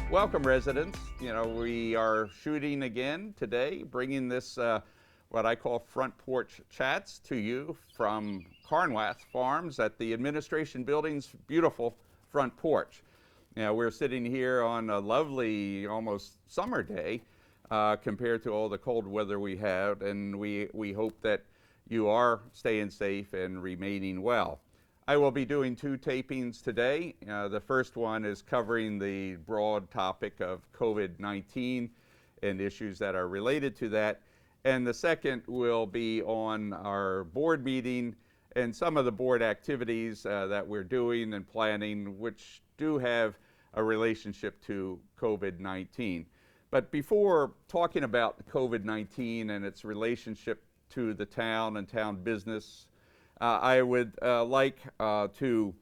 Welcome, residents. We are shooting again today, bringing this what I call front porch chats to you from Carnwath Farms at the administration building's beautiful front porch. We're sitting here on a lovely, almost summer day compared to all the cold weather we have, and we hope that you are staying safe and remaining well. I will be doing two tapings today. The first one is covering the broad topic of COVID-19 and issues that are related to that. And the second will be on our board meeting and some of the board activities that we're doing and planning, which do have a relationship to COVID-19. But before talking about COVID-19 and its relationship to the town and town business, I would like to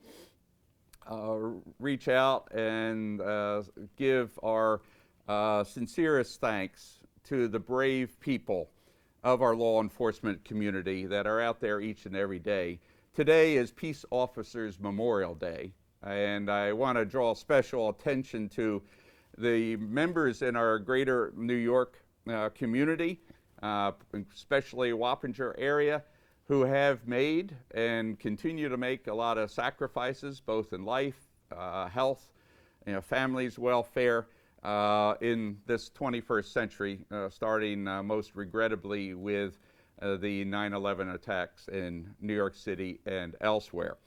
reach out and give our sincerest thanks to the brave people of our law enforcement community that are out there each and every day. Today is Peace Officers Memorial Day, and I want to draw special attention to the members in our greater New York community, especially Wappinger area, who have made and continue to make a lot of sacrifices, both in life, health, families' welfare in this 21st century, starting most regrettably with the 9/11 attacks in New York City and elsewhere.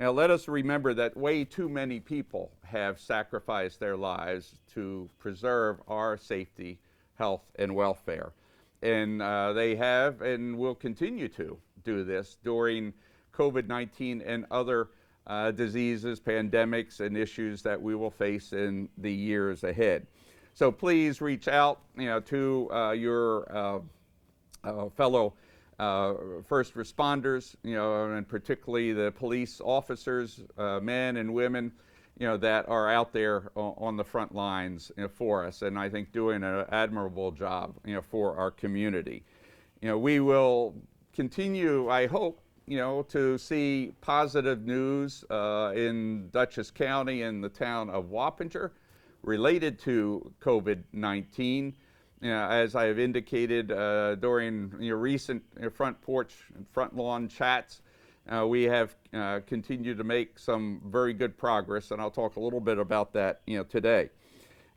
Now, let us remember that way too many people have sacrificed their lives to preserve our safety, health, and welfare. And they have and will continue to do this during COVID-19 and other diseases, pandemics, and issues that we will face in the years ahead. So please reach out to your fellow first responders, and particularly the police officers, men and women, that are out there on the front lines for us, and I think doing an admirable job, for our community. We will continue, I hope, to see positive news in Dutchess County and the town of Wappinger related to COVID-19. As I have indicated during recent front porch and front lawn chats, we have continued to make some very good progress, and I'll talk a little bit about that today.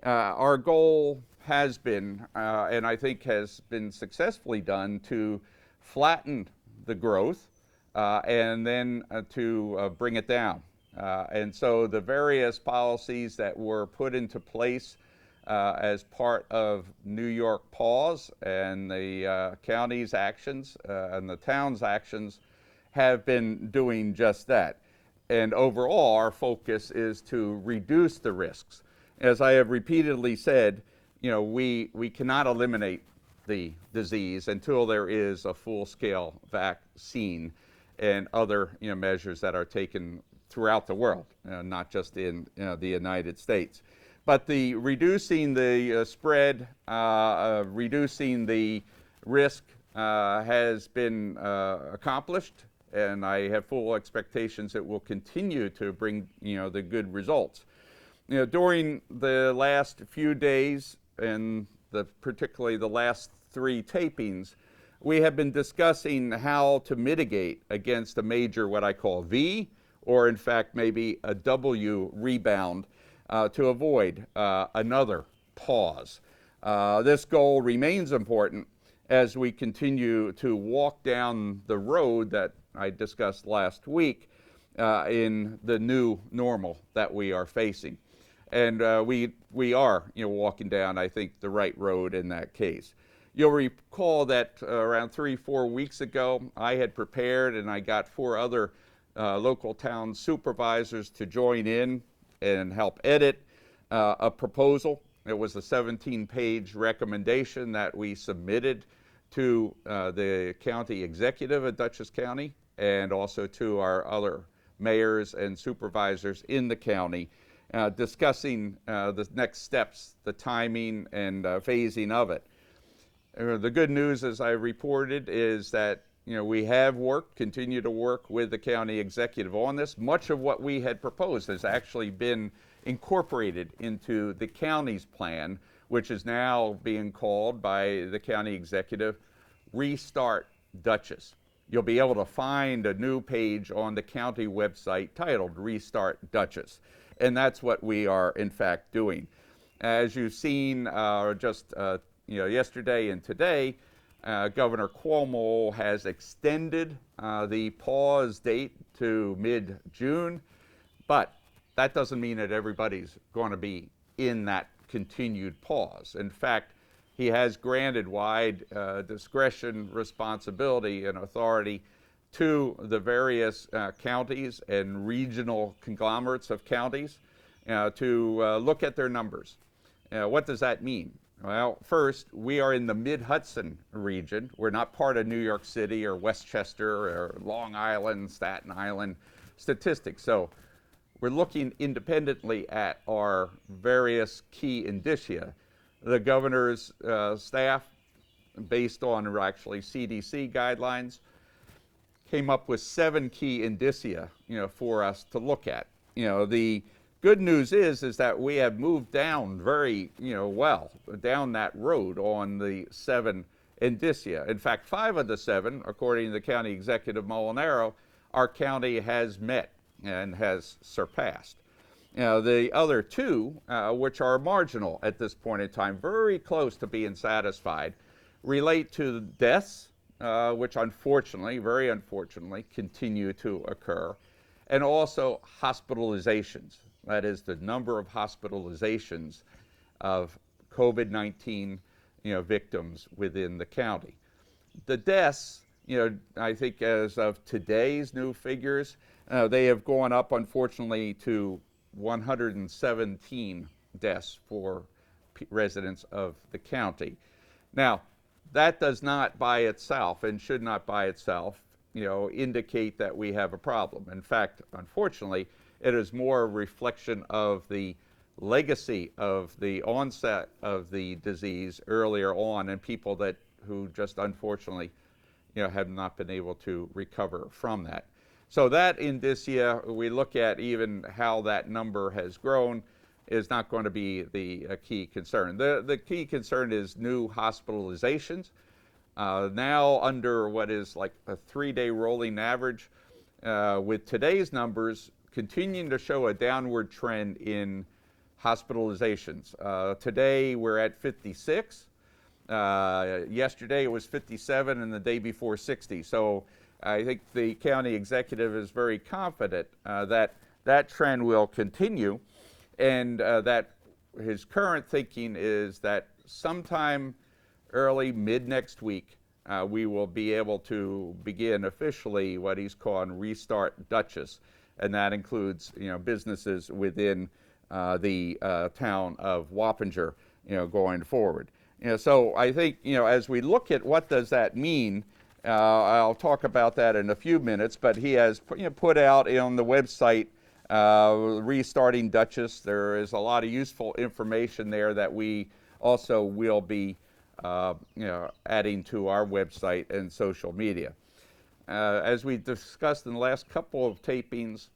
Our goal has been, and I think has been successfully done, to flatten the growth and then to bring it down. And so the various policies that were put into place as part of New York Pause and the county's actions and the town's actions have been doing just that. And overall, our focus is to reduce the risks. As I have repeatedly said, we cannot eliminate the disease until there is a full-scale vaccine and other measures that are taken throughout the world, not just in the United States. But the reducing the spread, reducing the risk has been accomplished, and I have full expectations it will continue to bring the good results. During the last few days, and particularly the last 3 tapings, we have been discussing how to mitigate against a major, what I call V, or in fact maybe a W rebound, to avoid another pause. This goal remains important as we continue to walk down the road that I discussed last week in the new normal that we are facing. And we are walking down, I think, the right road in that case. You'll recall that around 3-4 weeks ago, I had prepared and I got 4 other local town supervisors to join in and help edit a proposal. It was a 17-page recommendation that we submitted to the county executive of Dutchess County and also to our other mayors and supervisors in the county, discussing the next steps, the timing and phasing of it. The good news, as I reported, is that we have continue to work with the county executive on this. Much of what we had proposed has actually been incorporated into the county's plan, which is now being called by the county executive Restart Dutchess. You'll be able to find a new page on the county website titled Restart Dutchess, and that's what we are in fact doing. As you've seen yesterday and today, Governor Cuomo has extended the pause date to mid-June, but that doesn't mean that everybody's going to be in that continued pause. In fact, he has granted wide discretion, responsibility, and authority to the various counties and regional conglomerates of counties to look at their numbers. What does that mean? Well, first, we are in the Mid-Hudson region. We're not part of New York City or Westchester or Long Island, Staten Island statistics. So we're looking independently at our various key indicia. The governor's staff, based on actually CDC guidelines, came up with 7 key indicia, for us to look at. The good news is that we have moved down very, well down that road on the 7 indicia. In fact, 5 of the 7, according to the county executive Molinaro, our county has met and has surpassed. The other 2, which are marginal at this point in time, very close to being satisfied, relate to deaths, which unfortunately, very unfortunately, continue to occur, and also hospitalizations. That is the number of hospitalizations of COVID-19 victims within the county. The deaths, I think as of today's new figures, they have gone up, unfortunately, to 117 deaths for residents of the county. Now, that does not by itself, and should not by itself, indicate that we have a problem. In fact, unfortunately, it is more a reflection of the legacy of the onset of the disease earlier on, and people who just unfortunately, have not been able to recover from that. So that indicia, we look at even how that number has grown, is not going to be the key concern. The key concern is new hospitalizations. Now under what is like a 3-day rolling average, with today's numbers continuing to show a downward trend in hospitalizations. Today we're at 56. Yesterday it was 57, and the day before 60. So I think the county executive is very confident that that trend will continue, and that his current thinking is that sometime early mid-next week we will be able to begin officially what he's calling Restart Dutchess, and that includes businesses within the town of Wappinger going forward. So I think as we look at what does that mean, I'll talk about that in a few minutes, but he has put out on the website Restarting Dutchess. There is a lot of useful information there that we also will be adding to our website and social media. As we discussed in the last couple of tapings,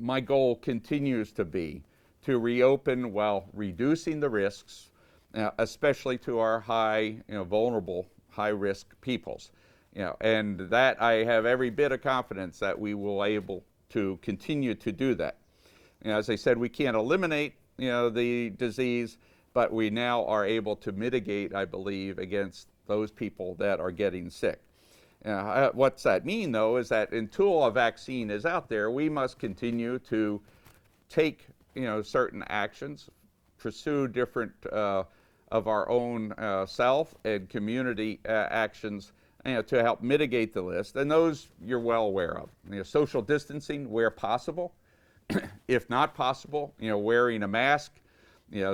my goal continues to be to reopen while reducing the risks, especially to our vulnerable, high-risk peoples. And that I have every bit of confidence that we will able to continue to do that. As I said, we can't eliminate the disease, but we now are able to mitigate, I believe, against those people that are getting sick. What's that mean, though, is that until a vaccine is out there, we must continue to take certain actions, pursue different of our own self and community actions to help mitigate the list, and those you're well aware of. Social distancing where possible, if not possible, wearing a mask.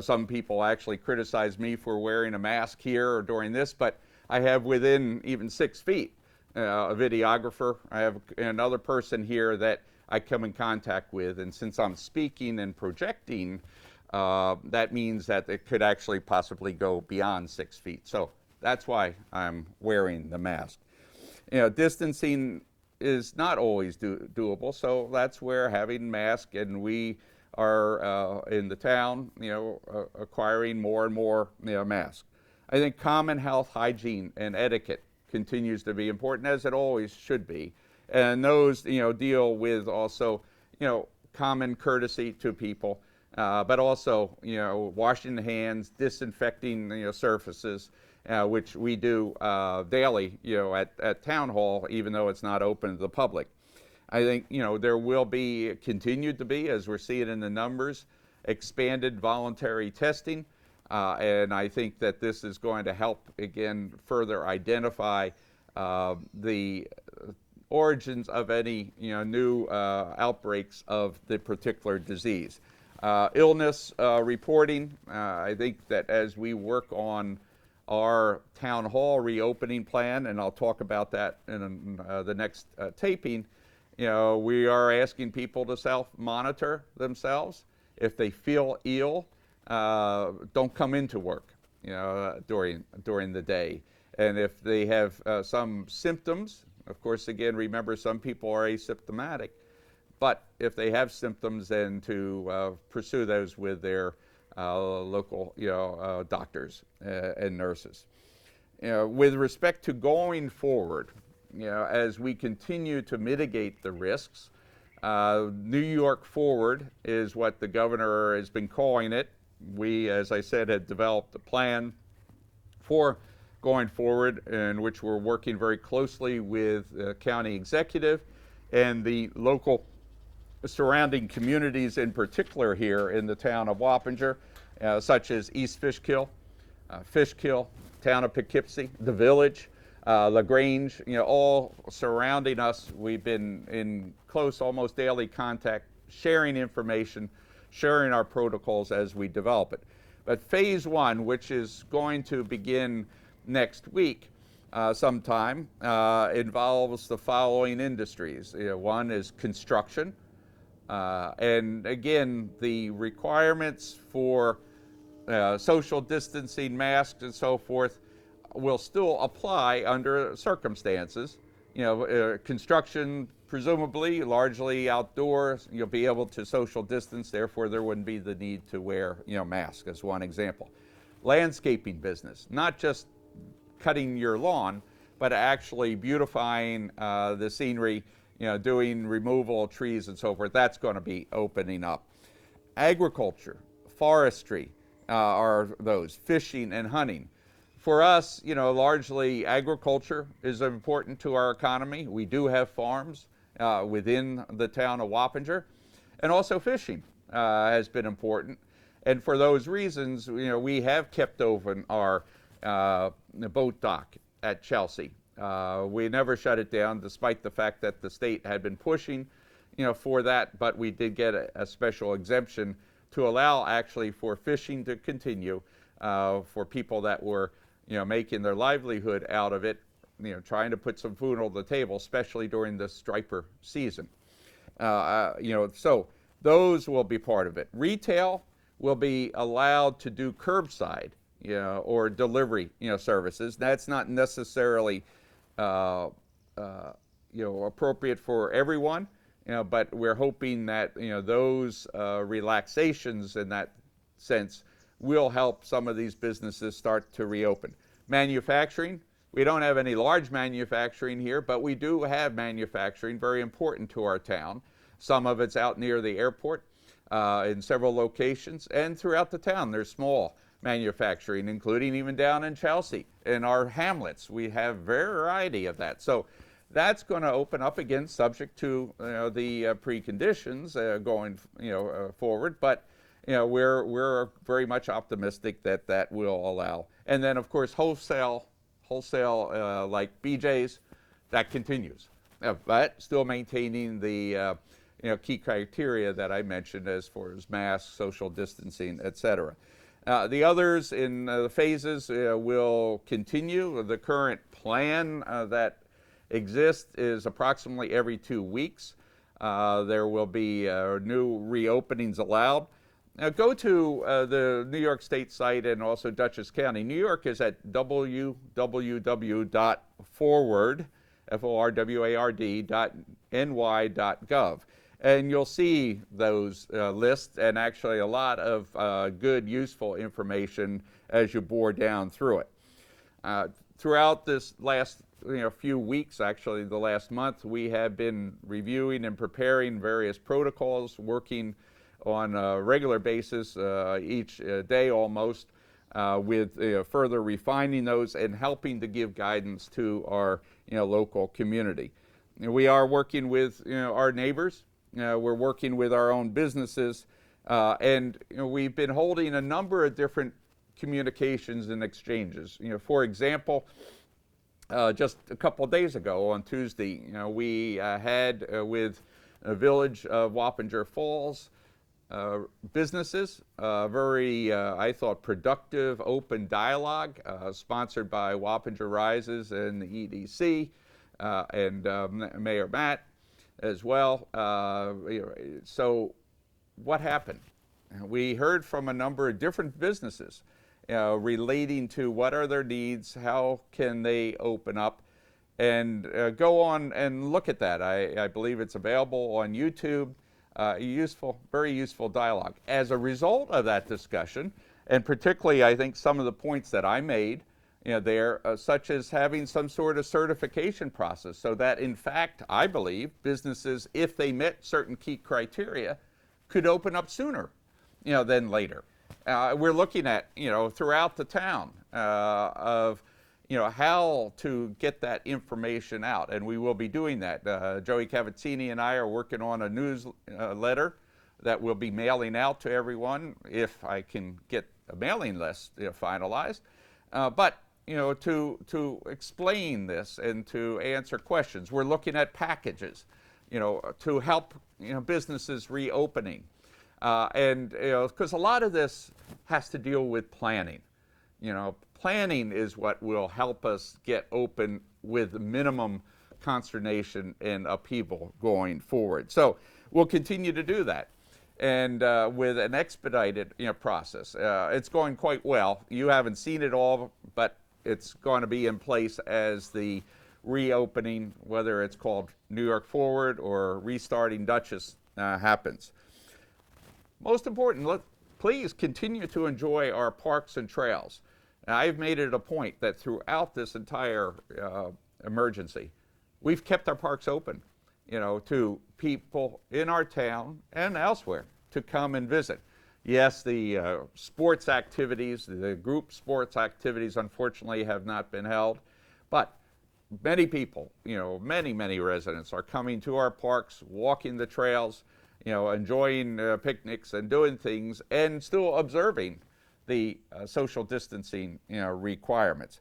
Some people actually criticize me for wearing a mask here or during this, but I have within even 6 feet a videographer. I have another person here that I come in contact with, and since I'm speaking and projecting, that means that it could actually possibly go beyond 6 feet. So That's why I'm wearing the mask. Distancing is not always doable, so that's where having masks, and we are in the town, acquiring more and more masks. I think common health, hygiene, and etiquette continues to be important, as it always should be, and those deal with also common courtesy to people, but also washing the hands, disinfecting surfaces, which we do daily at Town Hall, even though it's not open to the public. I think there will be, continued to be, as we're seeing in the numbers, expanded voluntary testing, and I think that this is going to help again further identify the origins of any new outbreaks of the particular disease. Illness reporting, I think that as we work on our town hall reopening plan, and I'll talk about that in the next taping, we are asking people to self-monitor themselves. If they feel ill, don't come into work during the day. And if they have some symptoms, of course, again, remember, some people are asymptomatic, but if they have symptoms, then to pursue those with their local doctors and nurses. With respect to going forward, as we continue to mitigate the risks, New York Forward is what the governor has been calling it. We, as I said, had developed a plan for going forward, in which we're working very closely with the county executive and the local surrounding communities, in particular here in the town of Wappinger, such as East Fishkill, Fishkill, town of Poughkeepsie, the village, LaGrange, all surrounding us. We've been in close, almost daily contact, sharing information, sharing our protocols as we develop it. But phase one, which is going to begin next week sometime, involves the following industries. One is construction, and again, the requirements for social distancing, masks, and so forth will still apply under circumstances. Construction, presumably largely outdoors, you'll be able to social distance, therefore there wouldn't be the need to wear masks, as one example. Landscaping business, not just cutting your lawn, but actually beautifying the scenery, doing removal of trees and so forth. That's going to be opening up. Agriculture, forestry are those, fishing and hunting. For us, largely agriculture is important to our economy. We do have farms within the town of Wappinger, and also fishing has been important. And for those reasons, we have kept open our boat dock at Chelsea. We never shut it down, despite the fact that the state had been pushing, for that. But we did get a special exemption to allow actually for fishing to continue for people that were, making their livelihood out of it, trying to put some food on the table, especially during the striper season. So those will be part of it. Retail will be allowed to do curbside, or delivery, services. That's not necessarily, appropriate for everyone, but we're hoping that, those relaxations in that sense will help some of these businesses start to reopen. Manufacturing, we don't have any large manufacturing here, but we do have manufacturing, very important to our town. Some of it's out near the airport in several locations, and throughout the town there's small manufacturing, including even down in Chelsea. In our hamlets, we have variety of that. So that's going to open up again, subject to the preconditions going forward. But we're very much optimistic that that will allow. And then of course wholesale like BJ's, that continues, but still maintaining the key criteria that I mentioned as far as masks, social distancing, etc. The others in the phases will continue. The current plan that exists is approximately every 2 weeks. There will be new reopenings allowed. Now go to the New York State site and also Dutchess County. New York is at www.forward, forward.ny.gov. And you'll see those lists and actually a lot of good, useful information as you bore down through it. Throughout this last few weeks, actually the last month, we have been reviewing and preparing various protocols, working on a regular basis each day almost, with further refining those and helping to give guidance to our local community. We are working with our neighbors. We're working with our own businesses, and we've been holding a number of different communications and exchanges. For example, just a couple of days ago on Tuesday, we had with the village of Wappinger Falls businesses, very, I thought, productive, open dialogue, sponsored by Wappinger Rises and the EDC and Mayor Matt as well. So what happened? We heard from a number of different businesses relating to what are their needs, how can they open up, and go on and look at that. I believe it's available on YouTube. Useful, very useful dialogue. As a result of that discussion, and particularly I think some of the points that I made there, such as having some sort of certification process, so that in fact I believe businesses, if they met certain key criteria, could open up sooner than later. We're looking at throughout the town of how to get that information out, and we will be doing that. Joey Cavazzini and I are working on a newsletter that we'll be mailing out to everyone if I can get a mailing list finalized. But to explain this and to answer questions, we're looking at packages, to help businesses reopening, and because a lot of this has to deal with planning. Planning is what will help us get open with minimum consternation and upheaval going forward. So we'll continue to do that, and with an expedited process. It's going quite well. You haven't seen it all, but it's going to be in place as the reopening, whether it's called New York Forward or Restarting Dutchess, happens. Most important, please continue to enjoy our parks and trails. I've made it a point that throughout this entire emergency, we've kept our parks open, to people in our town and elsewhere to come and visit. Yes, the sports activities, the group sports activities, unfortunately, have not been held, but many people, many residents are coming to our parks, walking the trails, enjoying picnics and doing things, and still observing the social distancing requirements.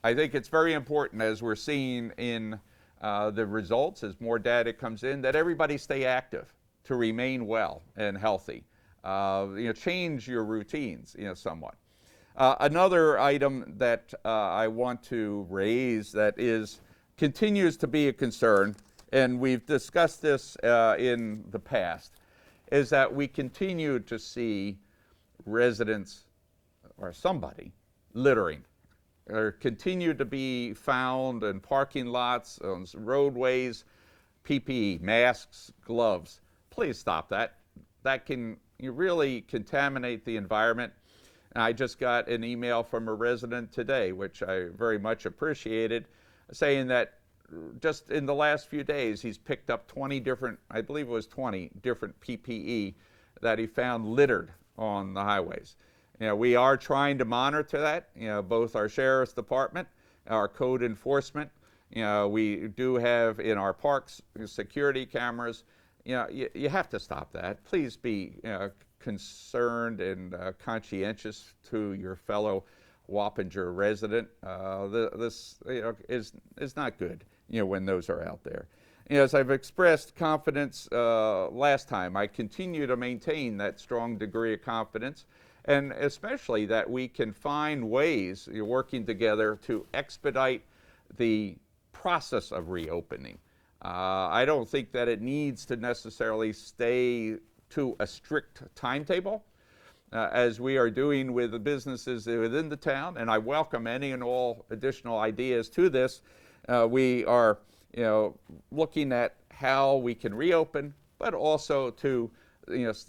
I think it's very important, as we're seeing in the results, as more data comes in, that everybody stay active to remain well and healthy. Change your routines somewhat. Another item that I want to raise that continues to be a concern, and we've discussed this in the past, is that we continue to see residents or somebody littering, or continue to be found in parking lots, on roadways, PPE, masks, gloves. Please stop that. That can really contaminate the environment. And I just got an email from a resident today, which I very much appreciated, saying that just in the last few days he's picked up 20 different, I believe it was 20 different PPE that he found littered on the highways. We are trying to monitor that, both our sheriff's department, our code enforcement. We do have in our parks security cameras. You have to stop that. Please be concerned and conscientious to your fellow Wappinger resident. This is not good when those are out there. As I've expressed confidence last time, I continue to maintain that strong degree of confidence, and especially that we can find ways, working together, to expedite the process of reopening. I don't think that it needs to necessarily stay to a strict timetable, as we are doing with the businesses within the town, and I welcome any and all additional ideas to this. We are, looking at how we can reopen, but also to,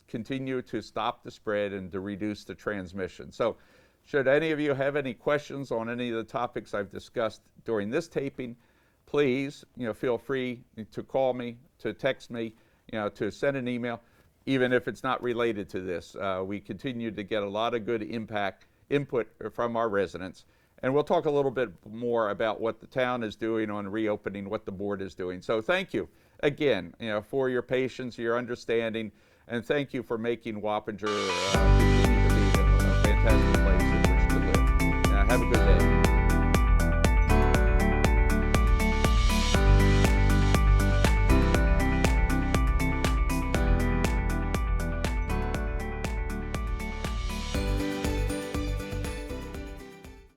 continue to stop the spread and to reduce the transmission. So, should any of you have any questions on any of the topics I've discussed during this taping, please, feel free to call me, to text me, to send an email, even if it's not related to this. We continue to get a lot of good input from our residents. And we'll talk a little bit more about what the town is doing on reopening, what the board is doing. So thank you again, for your patience, your understanding, and thank you for making Wappinger continue to be a fantastic place in which to live. Have a good day.